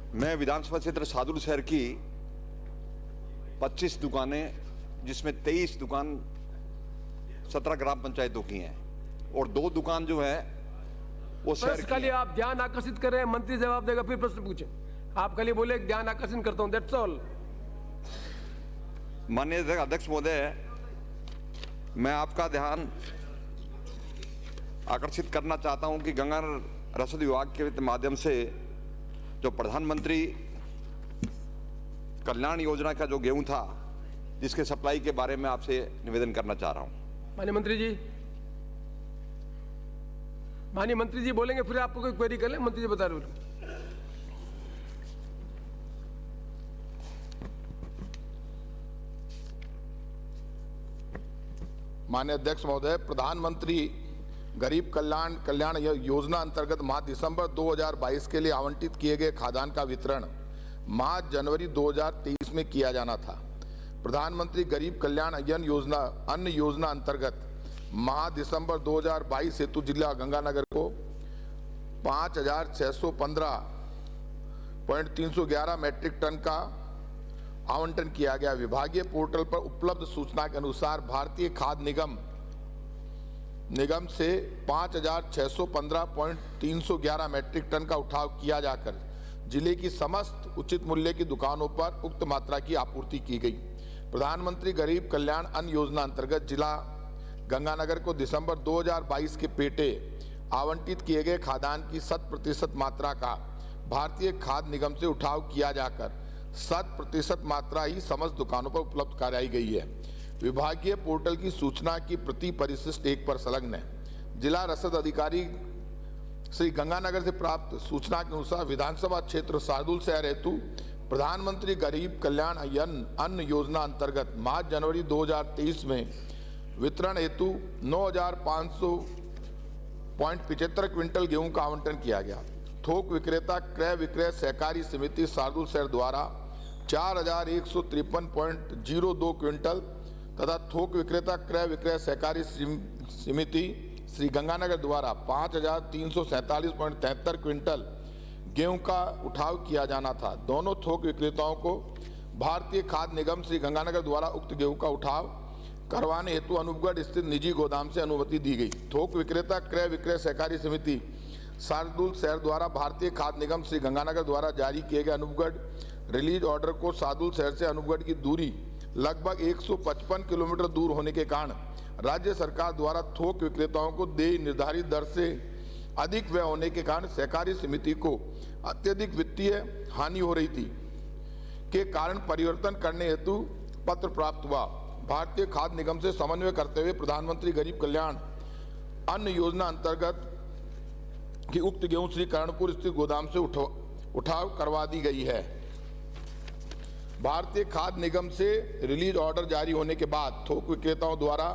मैं विधानसभा क्षेत्र सादुल शहर की 25 दुकानें, जिसमें 23 दुकान 17 ग्राम पंचायतों की हैं और 2 दुकान जो है वो शहर की खाली आप ध्यान आकर्षित कर रहे हैं। मंत्री जवाब देगा, फिर प्रश्न पूछें। आप खाली बोले ध्यान आकर्षण करता हूं, दैट्स ऑल। माननीय अध्यक्ष महोदय, मैं आपका ध्यान आकर्षित करना चाहता हूं कि गंगा रसद विभाग के माध्यम से जो प्रधानमंत्री कल्याण योजना का जो गेहूं था, जिसके सप्लाई के बारे में आपसे निवेदन करना चाह रहा हूं। माननीय मंत्री जी बोलेंगे, फिर आपको कोई क्वेरी कर ले। मंत्री जी बता रहे हो। माननीय अध्यक्ष महोदय, प्रधानमंत्री गरीब कल्याण योजना अंतर्गत माह दिसंबर 2022 के लिए आवंटित किए गए खाद्यान्न का वितरण माह जनवरी 2023 में किया जाना था। प्रधानमंत्री गरीब कल्याण अन्न योजना अंतर्गत माह दिसंबर 2022 हेतु जिला गंगानगर को 5,615.311 मैट्रिक टन का आवंटन किया गया। विभागीय पोर्टल पर उपलब्ध सूचना के अनुसार भारतीय खाद्य निगम से 5,615.311 मैट्रिक टन का उठाव किया जाकर जिले की समस्त उचित मूल्य की दुकानों पर उक्त मात्रा की आपूर्ति की गई। प्रधानमंत्री गरीब कल्याण अन्न योजना अंतर्गत जिला गंगानगर को दिसंबर 2022 के पेटे आवंटित किए गए खाद्यान्न की 100% मात्रा का भारतीय खाद्य निगम से उठाव किया जाकर 100% मात्रा ही समस्त दुकानों पर उपलब्ध कराई गई है। विभागीय पोर्टल की सूचना की प्रति परिशिष्ट 1 पर संलग्न है। जिला रसद अधिकारी श्री गंगानगर से प्राप्त सूचना के अनुसार विधानसभा क्षेत्र सादुल शहर हेतु प्रधानमंत्री गरीब कल्याण अन्न योजना अंतर्गत माह जनवरी 2023 में वितरण हेतु 9,500.75 क्विंटल गेहूं का आवंटन किया गया। थोक विक्रेता क्रय विक्रय सहकारी समिति सादुल शहर द्वारा 4,153.02 क्विंटल तथा थोक विक्रेता क्रय विक्रय सहकारी समिति श्री गंगानगर द्वारा 5,347.73 क्विंटल गेहूं का उठाव किया जाना था। दोनों थोक विक्रेताओं को भारतीय खाद्य निगम श्री गंगानगर द्वारा उक्त गेहूं का उठाव करवाने हेतु अनूपगढ़ स्थित निजी गोदाम से अनुमति दी गई। थोक विक्रेता क्रय विक्रय सहकारी समिति सादुल शहर द्वारा भारतीय खाद्य निगम श्री गंगानगर द्वारा जारी किए गए अनूपगढ़ रिलीज ऑर्डर को सादुल शहर से अनूपगढ़ की दूरी लगभग 155 किलोमीटर दूर होने के कारण राज्य सरकार द्वारा थोक विक्रेताओं को देय निर्धारित दर से अधिक व्यय होने के कारण सहकारी समिति को अत्यधिक वित्तीय हानि हो रही थी के कारण परिवर्तन करने हेतु पत्र प्राप्त हुआ। भारतीय खाद्य निगम से समन्वय करते हुए प्रधानमंत्री गरीब कल्याण अन्न योजना अंतर्गत की उक्त गेहूं श्री करणपुर स्थित गोदाम से उठाव करवा दी गई है। भारतीय खाद्य निगम से रिलीज ऑर्डर जारी होने के बाद थोक विक्रेताओं द्वारा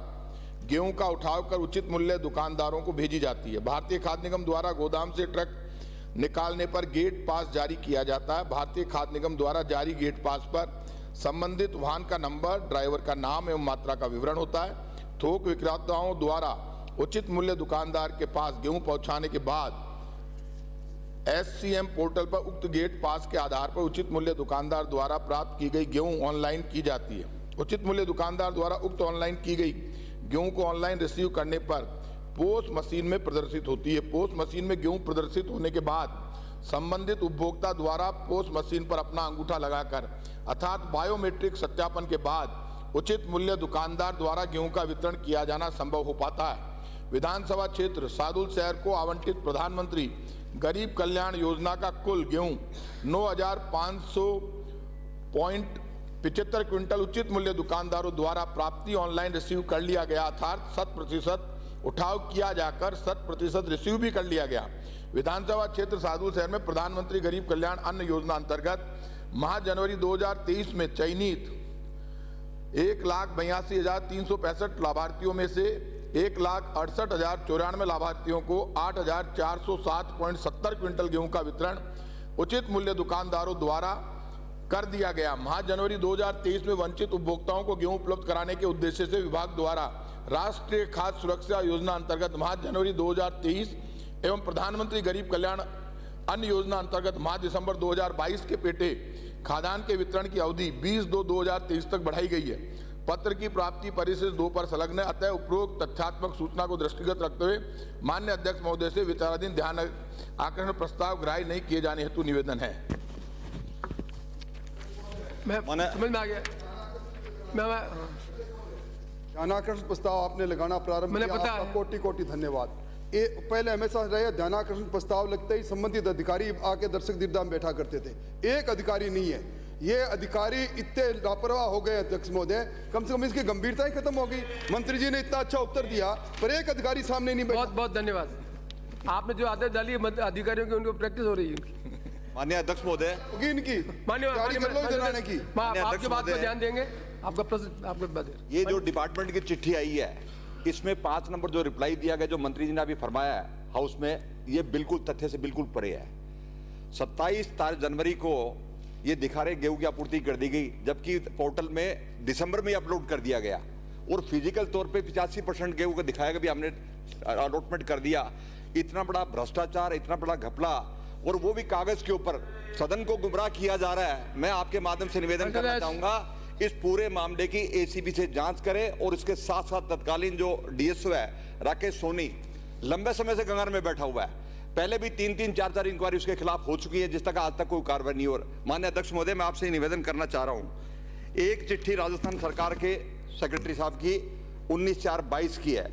गेहूं का उठाव कर उचित मूल्य दुकानदारों को भेजी जाती है। भारतीय खाद्य निगम द्वारा गोदाम से ट्रक निकालने पर गेट पास जारी किया जाता है। भारतीय खाद्य निगम द्वारा जारी गेट पास पर संबंधित वाहन का नंबर, ड्राइवर का नाम एवं मात्रा का विवरण होता है। थोक विक्रेताओं द्वारा उचित मूल्य दुकानदार के पास गेहूं पहुंचाने के बाद SCM पोर्टल पर उक्त गेट पास के आधार पर उचित मूल्य दुकानदार द्वारा प्राप्त की गई गेहूं ऑनलाइन की जाती है। उचित मूल्य दुकानदार द्वारा उक्त ऑनलाइन की गई गेहूं को ऑनलाइन रिसीव करने पर पोस्ट मशीन में प्रदर्शित होती है। पोस्ट मशीन में गेहूं प्रदर्शित होने के बाद संबंधित उपभोक्ता द्वारा पोस्ट मशीन पर अपना अंगूठा लगाकर अर्थात बायोमेट्रिक सत्यापन के बाद उचित मूल्य दुकानदार द्वारा गेहूं का वितरण किया जाना संभव हो पाता है। विधानसभा क्षेत्र सादुल शहर को आवंटित प्रधानमंत्री गरीब कल्याण योजना का कुल गेहूं 9,500.75 क्विंटल उचित मूल्य दुकानदारों द्वारा प्राप्ति ऑनलाइन रिसीव कर लिया गया, अर्थात 100% उठाव किया जाकर 100% रिसीव भी कर लिया गया। विधानसभा क्षेत्र सादुल शहर में प्रधानमंत्री गरीब कल्याण अन्न योजना अंतर्गत माह जनवरी 2023 में चयनित 1,82,365 लाभार्थियों में से 1,68,094 लाभार्थियों को 8,407.70 क्विंटल गेहूं का वितरण उचित मूल्य दुकानदारों द्वारा कर दिया गया। माह जनवरी 2023 में वंचित उपभोक्ताओं को गेहूं उपलब्ध कराने के उद्देश्य से विभाग द्वारा राष्ट्रीय खाद्य सुरक्षा योजना अंतर्गत माह जनवरी 2023 एवं प्रधानमंत्री गरीब कल्याण अन्य योजना अंतर्गत मार्च दिसंबर 2022 के पेटे खाद्यान्न के वितरण की अवधि 20/2/2023 तक बढ़ाई गई है। पत्र की प्राप्ति परिशिष्ट 2 पर संलग्न है। अतः उपरोक्त तथ्यात्मक सूचना को दृष्टिगत रखते हुए माननीय अध्यक्ष महोदय से विचाराधीन ध्यान आकर्षण प्रस्ताव ग्राह्य नहीं किए जाने हेतु निवेदन है। मैं समझ में आ गया। ध्यानाकर्षण प्रस्ताव आपने लगाना प्रारंभ मैंने किया, पता आपका है। कोटि कोटि धन्यवाद। पहले हमेशा रहे ध्यानाकर्षण प्रस्ताव लगते ही संबंधित अधिकारी आके दर्शक दीर्घा में बैठा करते थे। एक अधिकारी नहीं है, ये अधिकारी इतने लापरवाह हो गए अध्यक्ष महोदय, कम से कम इसकी गंभीरता ही खत्म हो गई। मंत्री जी ने इतना अच्छा उत्तर दिया पर एक अधिकारी सामने नहीं बैठा। बहुत बहुत धन्यवाद। आपने जो आदेश डाली अधिकारियों की, उनको प्रैक्टिस हो रही है। माननीय अध्यक्ष महोदय, होगी इनकी माननीय तैयारी कर लो जलाने की। आपकी बात पर ध्यान देंगे। आपका प्रश्न, आपके बाद ये जो डिपार्टमेंट की चिट्ठी आई है, इसमें 5 नंबर जो रिप्लाई दिया गया, जो मंत्री जी ने अभी फरमाया है हाउस में, ये बिल्कुल तथ्य से बिल्कुल परे है। 27 जनवरी को ये दिखा रहे गेहूं की आपूर्ति कर दी गई, जबकि पोर्टल में दिसंबर में अपलोड कर दिया गया और फिजिकल तौर पे 85% गेहूं का दिखाया कि हमने अलॉटमेंट कर दिया। इतना बड़ा भ्रष्टाचार, इतना बड़ा घपला, और वो भी कागज के ऊपर सदन को गुमराह किया जा रहा है। मैं आपके माध्यम से निवेदन करना चाहूंगा, इस पूरे मामले की एसीबी से जांच करें और इसके साथ साथ तत्कालीन जो डीएसओ है राकेश सोनी, लंबे समय से गंगार में बैठा हुआ है। पहले भी 3-3, 4-4 इंक्वायरी उसके खिलाफ हो चुकी है, जिस तक आज तक कोई कार्रवाई नहीं हो रही। माननीय अध्यक्ष महोदय, मैं आपसे निवेदन करना चाह रहा हूं, एक चिट्ठी राजस्थान सरकार के सेक्रेटरी साहब की 19/4/22 की है,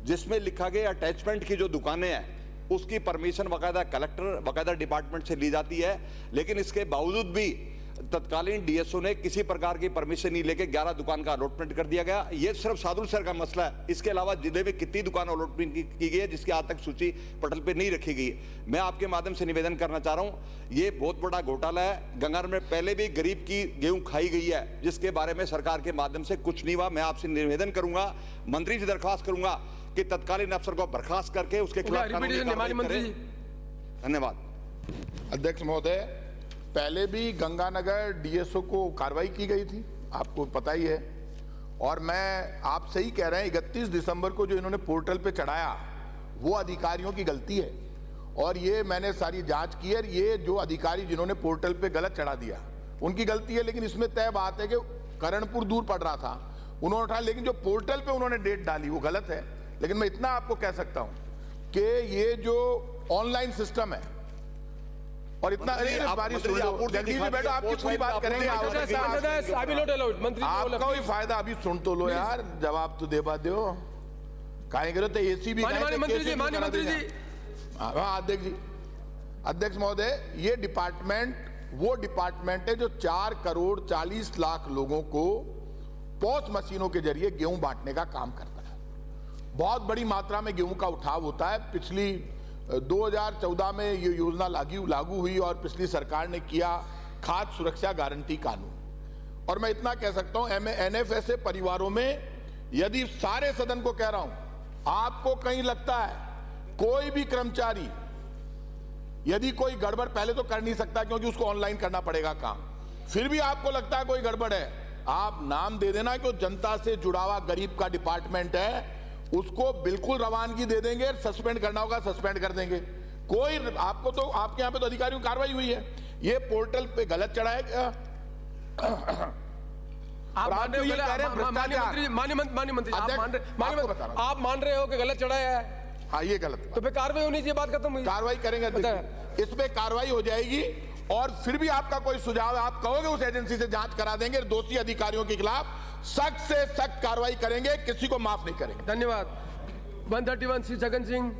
जिसमें लिखा गया अटैचमेंट की जो दुकानें हैं उसकी परमिशन बाकायदा कलेक्टर, बाकायदा डिपार्टमेंट से ली जाती है, लेकिन इसके बावजूद भी तत्कालीन डीएसओ ने किसी प्रकार की परमिशन नहीं लेके 11 दुकान का अलॉटमेंट कर दिया गया। ये सिर्फ सादुल सर का मसला है, इसके अलावा जिले में कितनी दुकान अलॉटमेंट की गई है जिसकी आज तक सूची पटल पे नहीं रखी गई। मैं आपके माध्यम से निवेदन करना चाह रहा हूं, ये बहुत बड़ा घोटाला है। गंगार में पहले भी गरीब की गेहूं खाई गई है, जिसके बारे में सरकार के माध्यम से कुछ नहीं हुआ। मैं आपसे निवेदन करूंगा, मंत्री से दरख्वास्त करूंगा कि तत्कालीन अफसर को बर्खास्त करके उसके खिलाफ कानूनी कार्रवाई करें। धन्यवाद। अध्यक्ष महोदय, पहले भी गंगानगर डीएसओ को कार्रवाई की गई थी, आपको पता ही है। और मैं आप सही कह रहे हैं, 31 दिसंबर को जो इन्होंने पोर्टल पे चढ़ाया वो अधिकारियों की गलती है, और ये मैंने सारी जांच की है। ये जो अधिकारी जिन्होंने पोर्टल पे गलत चढ़ा दिया उनकी गलती है, लेकिन इसमें तय बात है कि करणपुर दूर पड़ रहा था, उन्होंने उठाया, लेकिन जो पोर्टल पे उन्होंने डेट डाली वो गलत है। लेकिन मैं इतना आपको कह सकता हूं कि ये जो ऑनलाइन सिस्टम है, और इतना जगदीश जी बैठो, आपकी पूरी बात करेंगे। आपका ही फायदा, अभी सुन तो लो यार, जवाब तो दे पाते हो, काहे करो तो एसी भी मंत्री जी। हाँ अध्यक्ष जी, अध्यक्ष महोदय, ये डिपार्टमेंट वो डिपार्टमेंट है जो 4,40,00,000 लोगों को पॉस मशीनों के जरिए गेहूं बांटने का काम करता है। बहुत बड़ी मात्रा में गेहूं का उठाव होता है। पिछली 2014 में ये योजना लागू हुई और पिछली सरकार ने किया खाद्य सुरक्षा गारंटी कानून। और मैं इतना कह सकता हूं, एनएफएसए परिवारों में, यदि सारे सदन को कह रहा हूं, आपको कहीं लगता है कोई भी कर्मचारी यदि कोई गड़बड़, पहले तो कर नहीं सकता क्योंकि उसको ऑनलाइन करना पड़ेगा काम, फिर भी आपको लगता है कोई गड़बड़ है, आप नाम दे देना कि जनता से जुड़ा हुआ गरीब का डिपार्टमेंट है, उसको बिल्कुल रवानगी दे देंगे, सस्पेंड करना होगा सस्पेंड कर देंगे। कोई आपको तो, आपके यहां पे तो अधिकारियों की कार्रवाई हुई है। ये पोर्टल पे गलत चढ़ा है क्या? आप मान रहे हो कि गलत चढ़ाया है? हाँ ये गलत, तो फिर कार्रवाई होनी चाहिए, बात खत्म हुई। कार्रवाई करेंगे, इस पे कार्रवाई हो जाएगी। और फिर भी आपका कोई सुझाव है, आप कहोगे उस एजेंसी से जांच करा देंगे, दोषी अधिकारियों के खिलाफ सख्त से सख्त कार्रवाई करेंगे, किसी को माफ नहीं करेंगे। धन्यवाद। 131 श्री छगन सिंह।